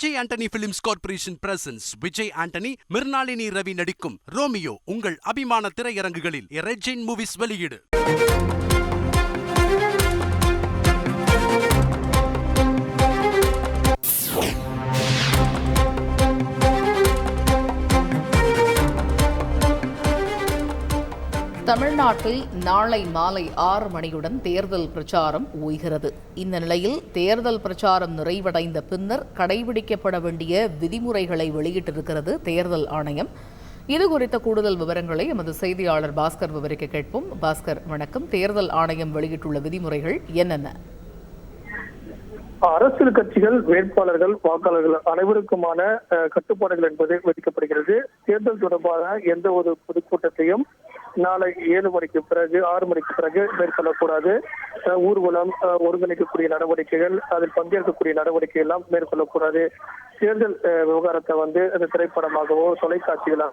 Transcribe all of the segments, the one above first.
Vijay Antony films corporation presents Vijay Antony, Mirnalini Ravi நடிக்கும் ரோமியோ உங்கள் அபிமான திரையரங்குகளில் ரெஜின் மூவிஸ் வெளியீடு. தமிழ்நாட்டில் நாளை மாலை 6 மணியுடன் தேர்தல் பிரச்சாரம் ஓய்கிறது. இந்த நிலையில் தேர்தல் பிரச்சாரம் நிறைவடைந்த பின்னர் கடைபிடிக்கப்பட வேண்டிய விதிமுறைகளை வெளியிட்டிருக்கிறது தேர்தல் ஆணையம். இது குறித்த கூடுதல் விவரங்களை எமது செய்தியாளர் பாஸ்கர் விவரிக்க கேட்போம். பாஸ்கர், வணக்கம். தேர்தல் ஆணையம் வெளியிட்டுள்ள விதிமுறைகள் என்னென்ன? அரசியல் கட்சிகள், வேட்பாளர்கள், வாக்காளர்கள் அனைவருக்குமான கட்டுப்பாடுகள் என்பது விதிக்கப்படுகிறது. தேர்தல் தொடர்பான எந்த ஒரு பொதுக்கூட்டத்தையும் நாளை 7 மணிக்கு பிறகு 6 மணிக்கு பிறகு மேற்கொள்ளக்கூடாது. ஊர்வலம், ஒருங்கிணைக்கக்கூடிய நடவடிக்கைகள், அதில் பங்கேற்கக்கூடிய நடவடிக்கை எல்லாம் மேற்கொள்ளக்கூடாது. தேர்தல் விவகாரத்தை அந்த திரைப்படமாகவோ, தொலைக்காட்சிகளாக,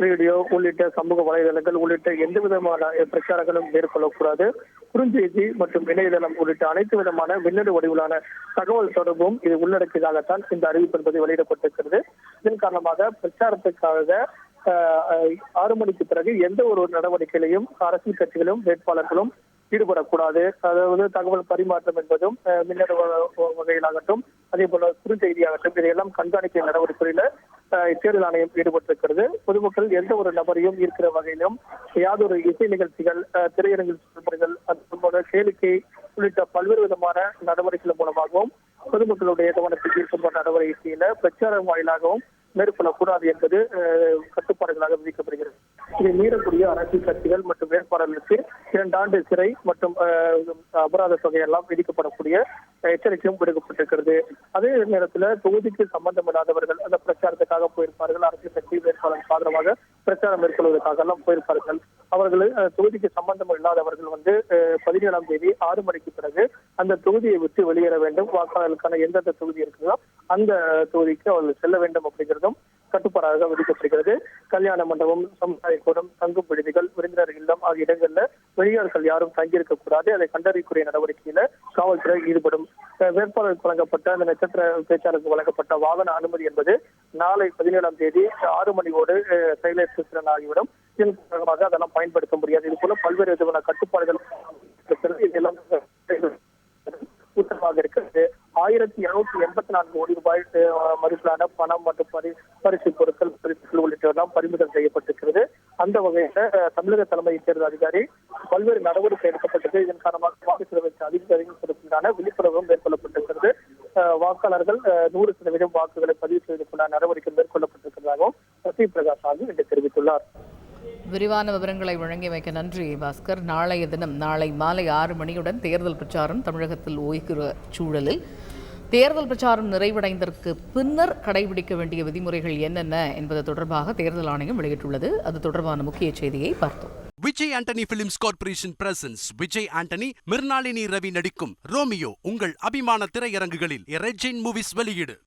ரேடியோ உள்ளிட்ட சமூக வலைதளங்கள் உள்ளிட்ட எந்த விதமான பிரச்சாரங்களும் மேற்கொள்ளக்கூடாது. குறுஞ்செய்தி மற்றும் இணையதளம் உள்ளிட்ட அனைத்து விதமான மின்னணு வடிவிலான தகவல் தொடர்பும் இது உள்ளடக்கியதாகத்தான் இந்த அறிவிப்பு என்பது வெளியிடப்பட்டிருக்கிறது. இதன் காரணமாக பிரச்சாரத்துக்காக 6 மணிக்கு பிறகு எந்த ஒரு நடவடிக்கையிலையும் அரசியல் கட்சிகளும் வேட்பாளர்களும் ஈடுபடக்கூடாது. அதாவது தகவல் பரிமாற்றம் என்பதும் மின்னணு வகையிலாகட்டும், அதே போல குறுஞ்செய்தியாகட்டும், இதையெல்லாம் கண்காணிக்க நடவடிக்கையில தேர்தல் ஆணையம் ஈடுபட்டிருக்கிறது. பொதுமக்கள் எந்த ஒரு நபரையும் இருக்கிற வகையிலும் யாதொரு இசை நிகழ்ச்சிகள், திரையரங்கில் செயல்முறைகள், அதுபோல கேளிக்கை உள்ளிட்ட பல்வேறு விதமான நடவடிக்கைகள் மூலமாகவும் பொதுமக்களுடைய கவனத்தை ஈர்க்கும் நடவடிக்கையில பிரச்சாரம் வாயிலாகவும் மேற்கொள்ளக்கூடாது என்பது கட்டுப்பாடுகளாக விதிக்கப்படுகிறது. இதை மீறக்கூடிய அரசியல் கட்சிகள் மற்றும் வேட்பாளர்களுக்கு 2 ஆண்டு சிறை மற்றும் அபராத தொகையெல்லாம் விதிக்கப்படக்கூடிய எச்சரிக்கையும் விடுக்கப்பட்டிருக்கிறது. அதே நேரத்தில் தொகுதிக்கு சம்பந்தம் இல்லாதவர்கள் அந்த பிரச்சாரத்துக்காக போயிருப்பார்கள், அரசியல் கட்சி வேட்பாளருக்கு ஆதரவாக பிரச்சாரம் மேற்கொள்வதற்காக எல்லாம் போயிருப்பார்கள். அவர்கள் தொகுதிக்கு சம்பந்தம் இல்லாதவர்கள் 17ஆம் தேதி 6 மணிக்கு பிறகு அந்த தொகுதியை விட்டு வெளியேற வேண்டும். வாக்காளர்களுக்கான எந்தெந்த தொகுதி இருக்குதோ அந்த தொகுதிக்கு அவர்கள் செல்ல வேண்டும் அப்படிங்கிறதும் கட்டுப்பாடாக விதிக்கப்படுகிறது. கல்யாண மண்டபம், சமுதாய கூடம், தங்கும் விடுதிகள், விருந்தினர் இல்லம் ஆகிய இடங்கள்ல வெளியாட்கள் யாரும் தங்கியிருக்க கூடாது. அதை கண்டறியக்கூடிய நடவடிக்கையில காவல்துறை ஈடுபடும். வேட்பாளருக்கு வழங்கப்பட்ட அந்த நட்சத்திர பேச்சாளருக்கு வழங்கப்பட்ட வாகன அனுமதி என்பது நாளை 17ஆம் தேதி 6 மணியோடு செயலற்ற ஆகிவிடும். இதன் காரணமாக அதெல்லாம் பயன்படுத்த முடியாது. இது போல பல்வேறு விதமான கட்டுப்பாடுகள் இதெல்லாம் உத்தரவாக இருக்கிறது. 1284 கோடி ரூபாய் மதிப்பிலான பணம் மற்றும் பரிசு பொருட்கள் உள்ளிட்டவெல்லாம் பறிமுதல் செய்யப்பட்டிருக்கிறது. அந்த வகையில தமிழக தலைமை தேர்தல் அதிகாரி பல்வேறு நடவடிக்கை எடுக்கப்பட்டது. இதன் காரணமாக வாக்கு அதிகாரிகளுக்கான விழிப்புணர்வும் மேற்கொள்ளப்பட்டிருக்கிறது. வாக்காளர்கள் 100% வாக்குகளை பதிவு செய்வதற்கான நடவடிக்கை மேற்கொள்ளப்பட்டிருக்கிறதாகவும் சத்யபிரகாஷ் சாகு என்று தெரிவித்துள்ளார். விரிவான விவரங்களை வழங்கியமைக்க நன்றி பாஸ்கர். நாளைய தினம் நாளை மாலை 6 மணியுடன் தேர்தல் பிரச்சாரம் தமிழகத்தில் ஓய்கிற சூழலில் தேர்தல் பிரச்சாரம் நிறைவடைந்ததற்கு பின்னர் கடைபிடிக்க வேண்டிய விதிமுறைகள் என்னென்ன என்பது தொடர்பாக தேர்தல் ஆணையம் வெளியிட்டுள்ளது. அது தொடர்பான முக்கிய செய்தியை பார்த்தோம். Vijay Antony films corporation presents Vijay Antony, Mirnalini Ravi நடிக்கும் ரோமியோ உங்கள் அபிமான திரையரங்குகளில் ரெஜின் மூவிஸ் வெளியீடு.